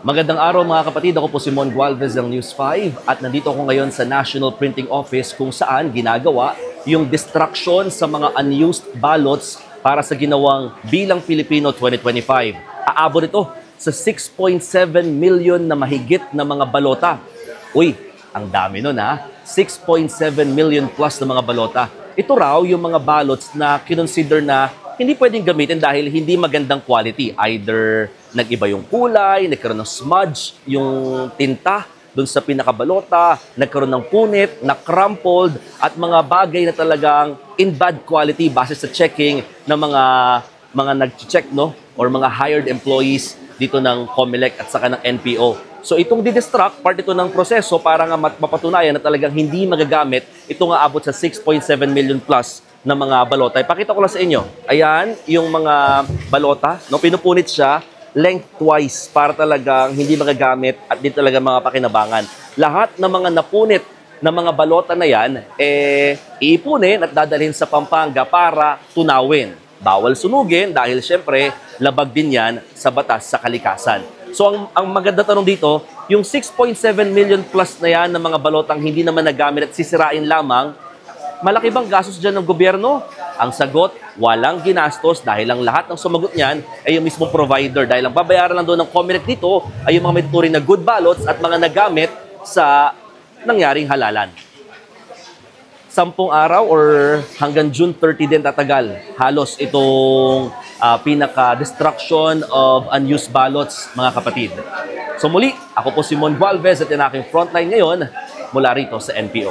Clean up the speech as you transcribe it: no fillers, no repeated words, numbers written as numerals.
Magandang araw mga kapatid, ako po si Mon Gualvez ng News 5 at nandito ako ngayon sa National Printing Office kung saan ginagawa yung destruction sa mga unused ballots para sa ginawang Bilang Pilipino 2025. Aabot ito sa 6.7 million na mahigit na mga balota. Uy, ang dami nun ha, 6.7 million plus na mga balota. Ito raw yung mga ballots na kinonsider na hindi pwedeng gamitin dahil hindi magandang quality. Either nag-iba yung kulay, nagkaroon ng smudge, yung tinta dun sa pinakabalota, nagkaroon ng punit, na-crumpled, at mga bagay na talagang in bad quality base sa checking ng mga nag-check, no? Or mga hired employees dito ng COMELEC at saka ng NPO. So itong didestruct, part ito ng proseso para nga mapatunayan na talagang hindi magagamit, ito nga abot sa 6.7 million plus na mga balota. Ipakita ko lang sa inyo. Ayan, yung mga balota, no? Pinupunit siya lengthwise para talagang hindi magagamit at di talaga mga pakinabangan. Lahat ng mga napunit na mga balota na yan, iipunin at dadalhin sa Pampanga para tunawin. Bawal sunugin dahil syempre labag din yan sa batas sa kalikasan. So ang maganda tanong dito, yung 6.7 million plus na yan ng mga balotang hindi naman nagamit at sisirain lamang, malaki bang gastos dyan ng gobyerno? Ang sagot, walang ginastos dahil ang lahat ng sumagot niyan ay yung mismo provider. Dahil ang babayaran lang doon ng COMELEC dito ay yung mga may tuturing na good ballots at mga nagamit sa nangyaring halalan. 10 araw or hanggang June 30 din tatagal halos itong pinaka-destruction of unused ballots, mga kapatid. So muli, ako po si Mon Gualvez at yung aking frontline ngayon mula rito sa NPO.